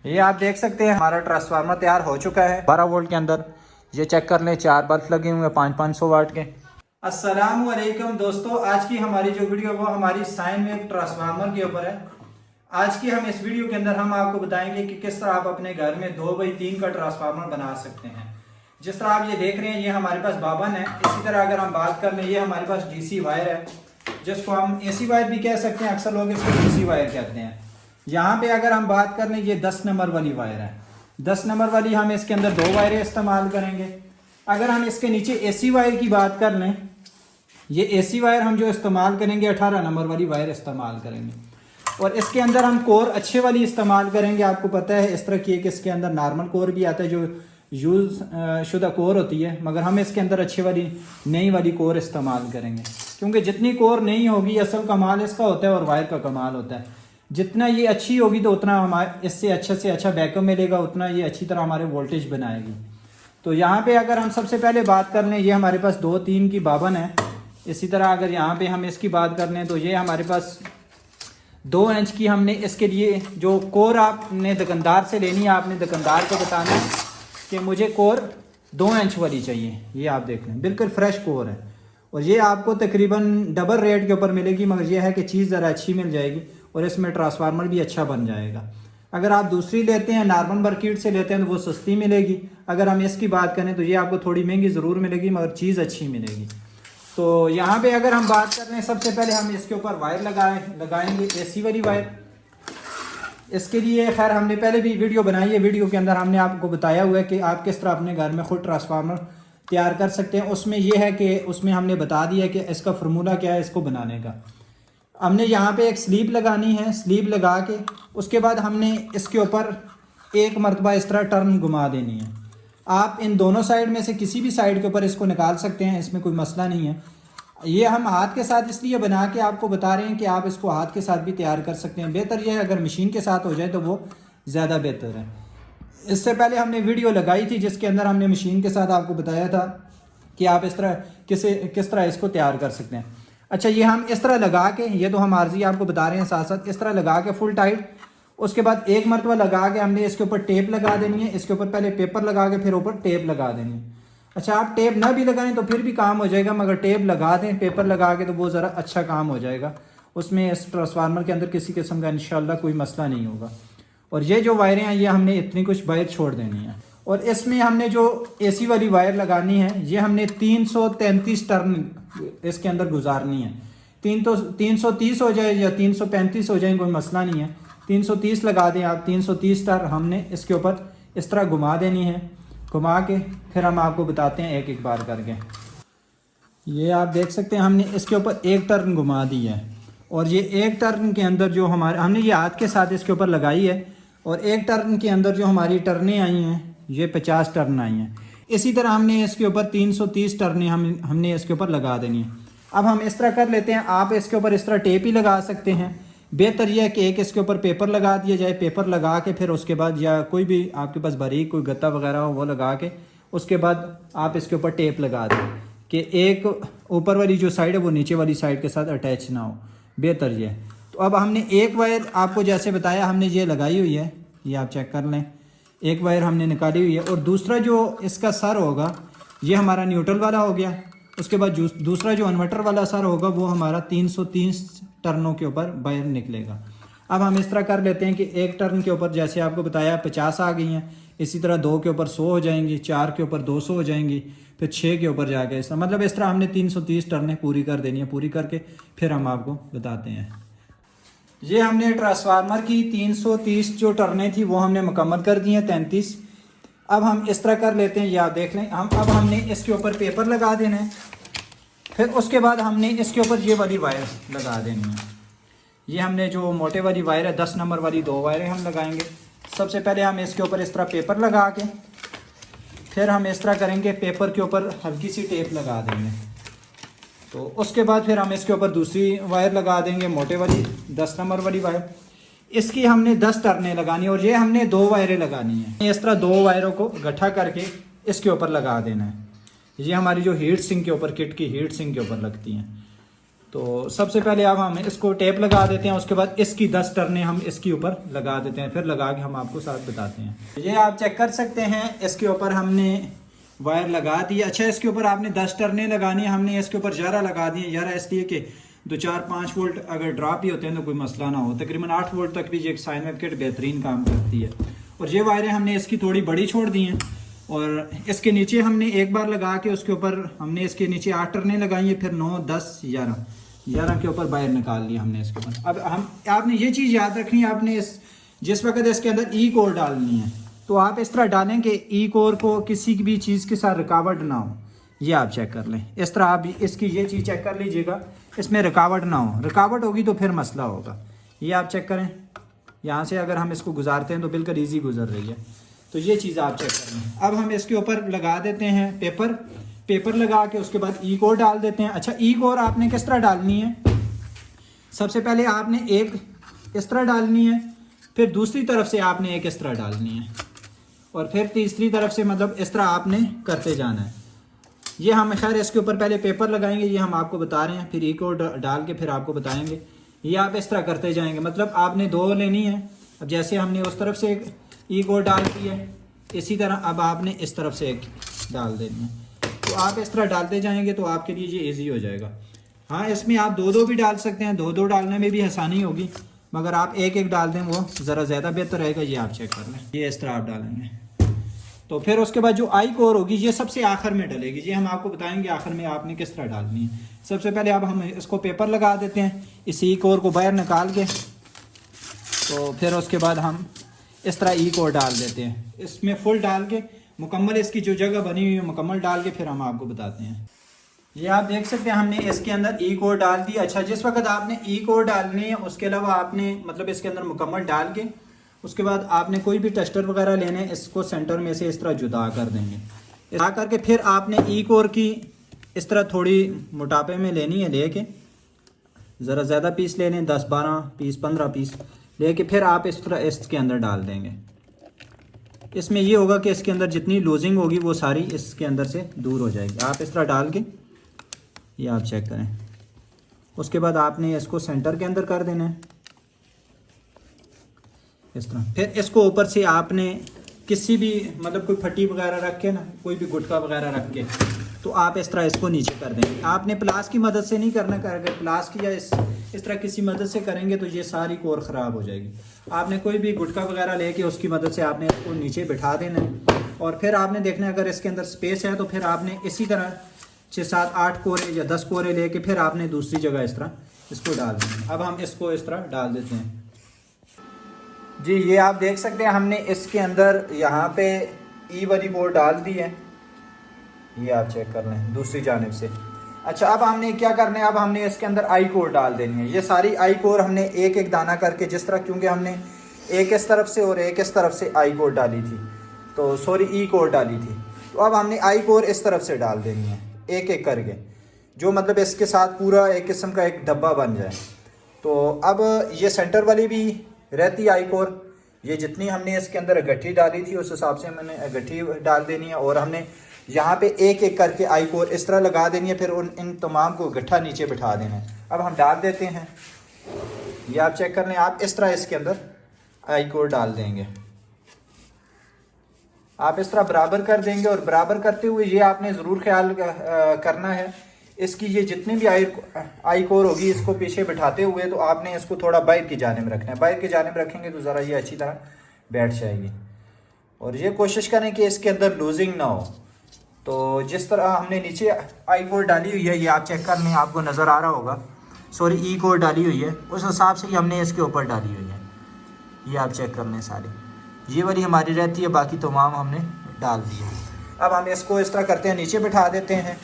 ये आप देख सकते हैं हमारा ट्रांसफार्मर तैयार हो चुका है 12 वोल्ट के अंदर। ये चेक कर लें, 4 बल्ब लगे हुए हैं 500 वाट के। अस्सलाम वालेकुम दोस्तों, आज की हमारी जो वीडियो वो हमारी साइन वेव ट्रांसफार्मर के ऊपर है। आज की हम इस वीडियो के अंदर हम आपको बताएंगे कि किस तरह आप अपने घर में 2x3 का ट्रांसफार्मर बना सकते हैं। जिस तरह आप ये देख रहे हैं, ये हमारे पास बावन है। इसी तरह अगर हम बात कर लें, ये हमारे पास डीसी वायर है, जिसको हम एसी वायर भी कह सकते हैं, अक्सर लोग इसको डीसी वायर कहते हैं। यहाँ पे अगर हम बात कर लें, ये 10 नंबर वाली वायर है। 10 नंबर वाली हम इसके अंदर 2 वायरें इस्तेमाल करेंगे। अगर हम इसके नीचे एसी वायर की बात कर लें, ये एसी वायर हम जो इस्तेमाल करेंगे 18 नंबर वाली वायर इस्तेमाल करेंगे। और इसके अंदर हम कोर अच्छे वाली इस्तेमाल करेंगे। आपको पता है इस तरह की एक इसके अंदर नॉर्मल कोर भी आता है जो यूज़ शुदा कोर होती है, मगर हम इसके अंदर अच्छी वाली नई वाली कोर इस्तेमाल करेंगे, क्योंकि जितनी कोर नई होगी असल कमाल इसका होता है और वायर का कमाल होता है। जितना ये अच्छी होगी तो उतना हमारे इससे अच्छा से अच्छा बैकअप मिलेगा, उतना ये अच्छी तरह हमारे वोल्टेज बनाएगी। तो यहाँ पे अगर हम सबसे पहले बात कर लें, ये हमारे पास 2-3 की बावन है। इसी तरह अगर यहाँ पे हम इसकी बात कर लें तो ये हमारे पास 2 इंच की हमने इसके लिए जो कोर आपने दुकानदार से लेनी है, आपने दुकानदार को बताना है कि मुझे कोर 2 इंच वाली चाहिए। ये आप देख लें, बिल्कुल फ्रेश कोर है और ये आपको तकरीबन डबल रेट के ऊपर मिलेगी, मगर ये है कि चीज़ ज़रा अच्छी मिल जाएगी और इसमें ट्रांसफार्मर भी अच्छा बन जाएगा। अगर आप दूसरी लेते हैं, नॉर्मल मार्केट से लेते हैं, तो वो सस्ती मिलेगी। अगर हम इसकी बात करें तो ये आपको थोड़ी महंगी ज़रूर मिलेगी, मगर चीज़ अच्छी मिलेगी। तो यहाँ पे अगर हम बात कर रहे हैं, सबसे पहले हम इसके ऊपर वायर लगाएंगे एसी वाली वायर। इसके लिए खैर हमने पहले भी वीडियो बनाई है, वीडियो के अंदर हमने आपको बताया हुआ है कि आप किस तरह अपने घर में खुद ट्रांसफार्मर तैयार कर सकते हैं। उसमें यह है कि उसमें हमने बता दिया कि इसका फार्मूला क्या है इसको बनाने का। हमने यहाँ पे एक स्लीप लगानी है, स्लीप लगा के उसके बाद हमने इसके ऊपर एक मरतबा इस तरह टर्न घुमा देनी है। आप इन दोनों साइड में से किसी भी साइड के ऊपर इसको निकाल सकते हैं, इसमें कोई मसला नहीं है। ये हम हाथ के साथ इसलिए बना के आपको बता रहे हैं कि आप इसको हाथ के साथ भी तैयार कर सकते हैं। बेहतर यह है अगर मशीन के साथ हो जाए तो वो ज़्यादा बेहतर है। इससे पहले हमने वीडियो लगाई थी जिसके अंदर हमने मशीन के साथ आपको बताया था कि आप इस तरह किस तरह इसको तैयार कर सकते हैं। अच्छा, ये हम इस तरह लगा के, ये तो हम आर्जी आपको बता रहे हैं, साथ साथ इस तरह लगा के फुल टाइट, उसके बाद एक मरतबा लगा के हमने इसके ऊपर टेप लगा देनी है। इसके ऊपर पहले पेपर लगा के फिर ऊपर टेप लगा देनी है। अच्छा, आप टेप ना भी लगाएं तो फिर भी काम हो जाएगा, मगर टेप लगा दें पेपर लगा के तो वो ज़रा अच्छा काम हो जाएगा। उसमें इस ट्रांसफार्मर के अंदर किसी किस्म का इंशाल्लाह कोई मसला नहीं होगा। और ये जो वायरें हैं, ये हमने इतनी कुछ वायर छोड़ देनी है। और इसमें हमने जो एसी वाली वायर लगानी है, ये हमने 333 टर्न इसके अंदर गुजारनी है। 330 हो जाए या 335 हो जाए, कोई मसला नहीं है। 330 लगा दें आप। 330 टर्न हमने इसके ऊपर इस तरह घुमा देनी है। घुमा के फिर हम आपको बताते हैं एक एक बार करके। ये आप देख सकते हैं हमने इसके ऊपर एक टर्न घुमा दी है और ये एक टर्न के अंदर जो हमने ये हाथ के साथ इसके ऊपर लगाई है और एक टर्न के अंदर जो हमारी टर्नें आई हैं, ये 50 टर्न आई हैं। इसी तरह हमने इसके ऊपर 330 टर्नें हमने इसके ऊपर लगा देनी है। अब हम इस तरह कर लेते हैं, आप इसके ऊपर इस तरह टेप ही लगा सकते हैं। बेहतर यह है कि एक इसके ऊपर पेपर लगा दिया जाए। पेपर लगा के फिर उसके बाद, या कोई भी आपके पास बारीक कोई गत्ता वगैरह हो वो लगा के उसके बाद आप इसके ऊपर टेप लगा दें कि एक ऊपर वाली जो साइड है वो नीचे वाली साइड के साथ अटैच ना हो। बेहतर ये है। तो अब हमने एक वायर आपको जैसे बताया हमने ये लगाई हुई है, ये आप चेक कर लें। एक वायर हमने निकाली हुई है और दूसरा जो इसका सर होगा ये हमारा न्यूट्रल वाला हो गया। उसके बाद दूसरा जो इन्वर्टर वाला सर होगा वो हमारा 330 टर्नों के ऊपर वायर निकलेगा। अब हम इस तरह कर लेते हैं कि एक टर्न के ऊपर जैसे आपको बताया 50 आ गई हैं, इसी तरह 2 के ऊपर 100 हो जाएंगी, 4 के ऊपर 200 हो जाएंगी, फिर 6 के ऊपर जाके इस तरह, मतलब इस तरह हमने 330 टर्नें पूरी कर देनी है। पूरी करके फिर हम आपको बताते हैं। ये हमने ट्रांसफार्मर की 330 जो टर्नें थी वो हमने मुकम्मल कर दी हैं, 33। अब हम इस तरह कर लेते हैं, ये आप देख लें। अब हमने इसके ऊपर पेपर लगा देना है, फिर उसके बाद हमने इसके ऊपर ये वाली वायर लगा देनी है। ये हमने जो मोटे वाली वायर है 10 नंबर वाली 2 वायरें हम लगाएंगे। सबसे पहले हम इसके ऊपर इस तरह पेपर लगा के फिर हम इस तरह करेंगे, पेपर के ऊपर हल्की सी टेप लगा देंगे। तो उसके बाद फिर हम इसके ऊपर दूसरी वायर लगा देंगे, मोटे वाली 10 नंबर वाली वायर। इसकी हमने 10 टर्नें लगानी और ये हमने 2 वायरें लगानी है। इस तरह 2 वायरों को इकट्ठा करके इसके ऊपर लगा देना है। ये हमारी जो हीट सिंक के ऊपर, किट की हीट सिंक के ऊपर लगती हैं। तो सबसे पहले अब हम इसको टेप लगा देते हैं, उसके बाद इसकी 10 टर्नें हम इसके ऊपर लगा देते हैं, फिर लगा के हम आपको साथ बताते हैं। ये आप चेक कर सकते हैं, इसके ऊपर हमने वायर लगा दी। अच्छा, इसके ऊपर आपने 10 टर्नें लगानी है, हमने इसके ऊपर 11 लगा दी है। 11 इसलिए कि 2-4-5 वोल्ट अगर ड्रॉप ही होते हैं तो कोई मसला ना हो। तकरीबन 8 वोल्ट तक भी ये साइन वेव किट बेहतरीन काम करती है। और ये वायरें हमने इसकी थोड़ी बड़ी छोड़ दी हैं, और इसके नीचे हमने एक बार लगा के उसके ऊपर हमने इसके नीचे 8 टर्नें लगाई है, फिर 9, 10, 11 के ऊपर वायर निकाल लिया हमने इसके ऊपर। अब हम आपने ये चीज़ याद रखनी है, आपने जिस वक्त इसके अंदर ई कोर डालनी है तो आप इस तरह डालें कि ई कोर को किसी भी चीज़ के साथ रुकावट ना हो। ये आप चेक कर लें, इस तरह आप इसकी ये चीज़ चेक कर लीजिएगा, इसमें रुकावट ना हो। रुकावट होगी तो फिर मसला होगा। ये आप चेक करें, यहाँ से अगर हम इसको गुजारते हैं तो बिल्कुल ईजी गुजर रही है। तो ये चीज़ आप चेक कर लें। अब हम इसके ऊपर लगा देते हैं पेपर लगा के उसके बाद ई कोर डाल देते हैं। अच्छा, ई कोर आपने किस तरह डालनी है? सबसे पहले आपने एक इस तरह डालनी है, फिर दूसरी तरफ से आपने एक इस तरह डालनी है, और फिर तीसरी तरफ से, मतलब इस तरह आपने करते जाना है। ये हम खैर इसके ऊपर पहले पेपर लगाएंगे, ये हम आपको बता रहे हैं, फिर ई कोर डाल के फिर आपको बताएंगे। ये आप इस तरह करते जाएंगे, मतलब आपने 2 लेनी है। अब जैसे हमने उस तरफ से एक ई कोर डाल दी है, इसी तरह अब आपने इस तरफ से एक डाल देनी है। तो आप इस तरह डालते जाएंगे तो आपके लिए ये ईजी हो जाएगा। हाँ, इसमें आप 2-2 भी डाल सकते हैं, 2-2 डालने में भी आसानी होगी, मगर आप एक डाल दें वो ज़रा ज़्यादा बेहतर रहेगा। ये आप चेक कर लें, ये इस तरह आप डालेंगे। तो फिर उसके बाद जो आई कोर होगी ये सबसे आखिर में डलेगी। ये हम आपको बताएंगे आखिर में आपने किस तरह डालनी है। सबसे पहले अब हम इसको पेपर लगा देते हैं, इस ई कोर को बाहर निकाल के, तो फिर उसके बाद हम इस तरह ई कोर डाल देते हैं, इसमें फुल डाल के मुकम्मल इसकी जो जगह बनी हुई है मुकम्मल डाल के फिर हम आपको बताते हैं। ये आप देख सकते हैं हमने इसके अंदर ई कोर डाल दी। अच्छा, जिस वक्त आपने ई कोर डालनी है उसके अलावा आपने मतलब इसके अंदर मुकम्मल डाल के उसके बाद आपने कोई भी टेस्टर वगैरह लेने, इसको सेंटर में से इस तरह जुदा कर देंगे। जुदा करके फिर आपने ई कोर की इस तरह थोड़ी मोटापे में लेनी है, लेके ज़रा ज़्यादा पीस ले लें, 10-12 पीस 15 पीस लेके फिर आप इस तरह इसके अंदर डाल देंगे। इसमें ये होगा कि इसके अंदर जितनी लूजिंग होगी वो सारी इसके अंदर से दूर हो जाएगी। आप इस तरह डाल के ये आप चेक करें। उसके बाद आपने इसको सेंटर के अंदर कर देना है इस तरह। फिर इसको ऊपर से आपने किसी भी मतलब कोई फटी वगैरह रख के ना, कोई भी गुटका वगैरह रख के, तो आप इस तरह इसको नीचे कर देंगे। आपने प्लास की मदद से नहीं करना, अगर प्लास की या इस तरह किसी मदद से करेंगे तो ये सारी कोर ख़राब हो जाएगी। आपने कोई भी गुटका वगैरह लेके उसकी मदद से आपने इसको नीचे बिठा देना है, और फिर आपने देखना है अगर इसके अंदर स्पेस है तो फिर आपने इसी तरह 6-7-8 कोरे या 10 कोरे लेके फिर आपने दूसरी जगह इस तरह इसको डाल देना। अब हम इसको इस तरह डाल देते हैं जी। ये आप देख सकते हैं हमने इसके अंदर यहाँ पे ई वाली कोर डाल दी है, ये आप चेक कर लें दूसरी जानिब से। अच्छा, अब हमने क्या करना है, अब हमने इसके अंदर आई कोर डाल देनी है। ये सारी आई कोर हमने एक एक दाना करके जिस तरह, क्योंकि हमने एक इस तरफ से और एक इस तरफ से आई कोर डाली थी, तो सॉरी ई कोर डाली थी, तो अब हमने आई कोर इस तरफ से डाल देनी है एक एक करके, जो मतलब इसके साथ पूरा एक किस्म का एक डब्बा बन जाए। तो अब ये सेंटर वाली भी रहती आई कोर, ये जितनी हमने इसके अंदर गट्ठी डाली थी उस हिसाब से मैंने गट्ठी डाल देनी है, और हमने यहाँ पे एक एक करके आई कोर इस तरह लगा देनी है, फिर इन तमाम को गट्ठा नीचे बिठा देना है। अब हम डाल देते हैं, ये आप चेक कर लें। आप इस तरह इसके अंदर आई कोर डाल देंगे, आप इस तरह बराबर कर देंगे, और बराबर करते हुए ये आपने ज़रूर ख्याल करना है इसकी ये जितनी भी आई कोर होगी इसको पीछे बिठाते हुए, तो आपने इसको थोड़ा बाहर की जानिब रखना है। बाहर की जानिब रखेंगे तो ज़रा ये अच्छी तरह बैठ जाएगी, और ये कोशिश करें कि इसके अंदर लूजिंग ना हो। तो जिस तरह हमने नीचे आई कोर डाली हुई है, ये आप चेक कर लें, आपको नज़र आ रहा होगा, सॉरी ई कोर डाली हुई है, उस हिसाब से ही हमने इसके ऊपर डाली हुई है। ये आप चेक कर लें सारी, ये वाली हमारी रहती है, बाकी तमाम हमने डाल दी है। अब हम इसको इस तरह करते हैं, नीचे बिठा देते हैं।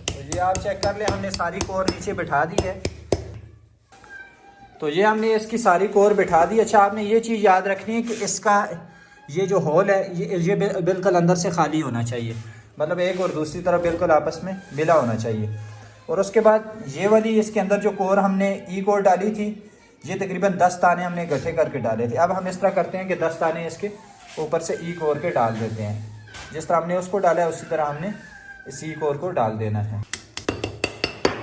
तो ये आप चेक कर ले, हमने सारी कोर नीचे बिठा दी है। तो ये हमने इसकी सारी कोर बिठा दी। अच्छा, आपने ये चीज़ याद रखनी है कि इसका ये जो होल है ये बिल्कुल अंदर से खाली होना चाहिए, मतलब एक और दूसरी तरफ बिल्कुल आपस में मिला होना चाहिए। और उसके बाद ये वाली इसके अंदर जो कोर हमने ई कोर डाली थी, ये तकरीबन 10 दाने हमने इकट्ठे करके डाले थे। अब हम इस तरह करते हैं कि 10 दाने इसके ऊपर से ई कोर के डाल देते हैं। जिस तरह हमने उसको डाला है उसी तरह हमने इसी कोर को डाल देना है।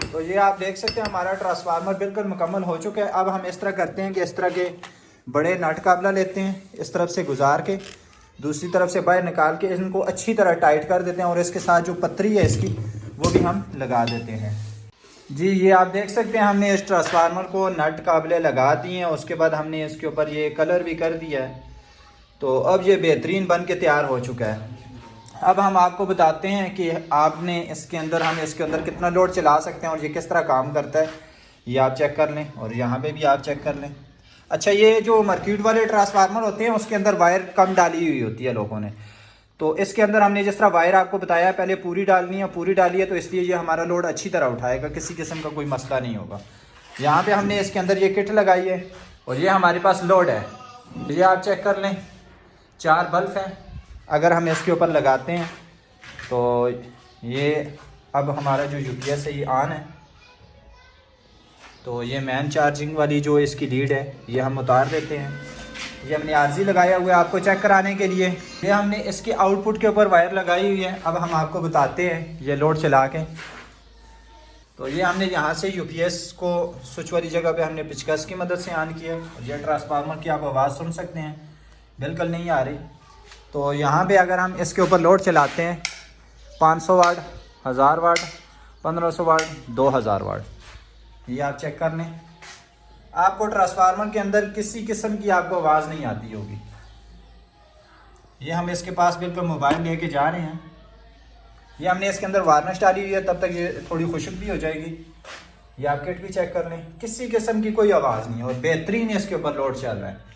तो ये आप देख सकते हैं हमारा ट्रांसफार्मर बिल्कुल मुकम्मल हो चुका है। अब हम इस तरह करते हैं कि इस तरह के बड़े नट काबला लेते हैं, इस तरफ से गुजार के दूसरी तरफ से बाहर निकाल के इनको अच्छी तरह टाइट कर देते हैं और इसके साथ जो पतरी है इसकी वो भी हम लगा देते हैं। जी ये आप देख सकते हैं हमने इस ट्रांसफार्मर को नट काबले लगा दिए हैं। उसके बाद हमने इसके ऊपर ये कलर भी कर दिया है। तो अब ये बेहतरीन बन के तैयार हो चुका है। अब हम आपको बताते हैं कि आपने इसके अंदर हम इसके अंदर कितना लोड चला सकते हैं और ये किस तरह काम करता है। ये आप चेक कर लें और यहाँ पे भी आप चेक कर लें। अच्छा ये जो मार्केट वाले ट्रांसफार्मर होते हैं उसके अंदर वायर कम डाली हुई होती है लोगों ने, तो इसके अंदर हमने जिस तरह वायर आपको बताया पहले पूरी डालनी है, पूरी डाली है तो इसलिए ये हमारा लोड अच्छी तरह उठाएगा, किसी किस्म का कोई मसला नहीं होगा। यहाँ पे हमने इसके अंदर ये किट लगाई है और ये हमारे पास लोड है। ये आप चेक कर लें 4 बल्ब हैं। अगर हम इसके ऊपर लगाते हैं तो ये अब हमारा जो यूपीएस है ये ऑन है। तो ये मैन चार्जिंग वाली जो इसकी लीड है ये हम उतार देते हैं। ये हमने आरजी लगाया हुआ है आपको चेक कराने के लिए। ये हमने इसके आउटपुट के ऊपर वायर लगाई हुई है। अब हम आपको बताते हैं ये लोड चला के। तो ये हमने यहाँ से यूपीएस को स्विच वाली जगह पे हमने पिचकस की मदद से ऑन किया। ये ट्रांसफार्मर की आप आवाज़ सुन सकते हैं, बिल्कुल नहीं आ रही। तो यहाँ पे अगर हम इसके ऊपर लोड चलाते हैं 500 वाट, 1000 वाट, 1500 वाट, 2000 वाट, ये आप चेक कर लें। आपको ट्रांसफार्मर के अंदर किसी किस्म की आपको आवाज़ नहीं आती होगी। ये हम इसके पास बिल्कुल मोबाइल लेके जा रहे हैं। ये हमने इसके अंदर वार्निश डाली हुई है, तब तक ये थोड़ी खुशक भी हो जाएगी। ये आप किट भी चेक कर लें, किसी किस्म की कोई आवाज़ नहीं है और बेहतरीन इसके ऊपर लोड चल रहा है।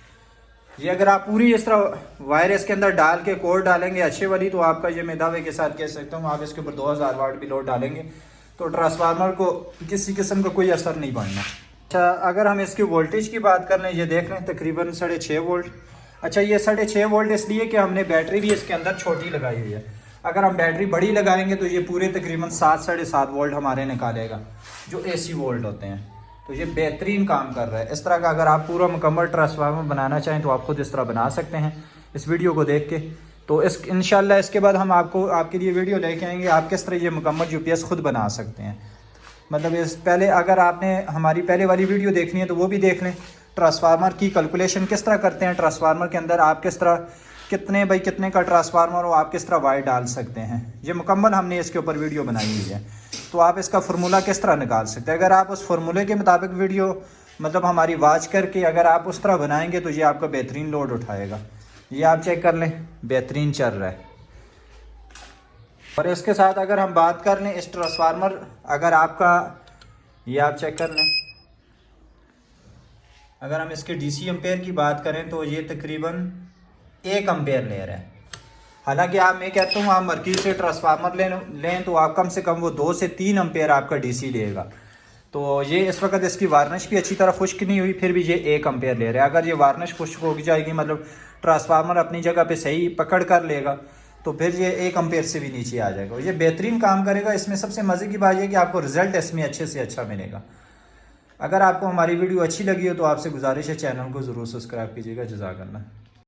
ये अगर आप पूरी इस तरह वायर इसके अंदर डाल के कोर डालेंगे अच्छे वाली, तो आपका ये मैं दावे के साथ कह सकता हूँ आप इसके ऊपर 2000 वाट भी लोड डालेंगे तो ट्रांसफार्मर को किसी किस्म का कोई असर नहीं पड़ना। अच्छा अगर हम इसकी वोल्टेज की बात कर लें, ये देख लें तकरीबन 6.5 वोल्ट। अच्छा ये 6.5 वोल्ट इसलिए कि हमने बैटरी भी इसके अंदर छोटी लगाई हुई है। अगर हम बैटरी बड़ी लगाएंगे तो ये पूरे तकरीबन 7 साढ़े 7 वोल्ट हमारे निकालेगा जो AC वोल्ट होते हैं। तो ये बेहतरीन काम कर रहा है। इस तरह का अगर आप पूरा मुकम्मल ट्रांसफार्मर बनाना चाहें तो आप खुद इस तरह बना सकते हैं इस वीडियो को देख के। तो इस इंशाल्लाह इसके बाद हम आपके लिए वीडियो लेके आएंगे आप किस तरह ये मुकम्मल यूपीएस खुद बना सकते हैं। मतलब इस पहले अगर आपने हमारी पहले वाली वीडियो देखनी है तो वो भी देख लें। ट्रांसफार्मर की कैलकुलेशन किस तरह करते हैं, ट्रांसफार्मर के अंदर आप किस तरह कितने बाई कितने का ट्रांसफार्मर हो आप किस तरह वायर डाल सकते हैं, ये मुकम्मल हमने इसके ऊपर वीडियो बनाई हुई है। तो आप इसका फार्मूला किस तरह निकाल सकते हैं। अगर आप उस फार्मूले के मुताबिक वीडियो मतलब हमारी वॉच करके अगर आप उस तरह बनाएंगे तो ये आपका बेहतरीन लोड उठाएगा। ये आप चेक कर लें बेहतरीन चल रहा है। और इसके साथ अगर हम बात कर लें इस ट्रांसफार्मर अगर आपका, ये आप चेक कर लें, अगर हम इसके DC एम्पेयर की बात करें तो ये तकरीबन 1 एम्पेयर ले रहा है। हालांकि आप मैं कहता हूँ आप मार्केट से ट्रांसफार्मर लें तो आप कम से कम वो 2 से 3 एम्पेयर आपका DC लेगा। तो ये इस वक्त इसकी वार्निश भी अच्छी तरह खुश्क नहीं हुई, फिर भी ये 1 एम्पेयर ले रहा है। अगर ये वार्निश खुश्क हो जाएगी मतलब ट्रांसफार्मर अपनी जगह पे सही पकड़ कर लेगा तो फिर ये 1 एम्पेयर से भी नीचे आ जाएगा। ये बेहतरीन काम करेगा। इसमें सबसे मज़े की बात यह कि आपको रिजल्ट इसमें अच्छे से अच्छा मिलेगा। अगर आपको हमारी वीडियो अच्छी लगी हो तो आपसे गुजारिश है चैनल को ज़रूर सब्सक्राइब कीजिएगा। जज़ाकल्लाह।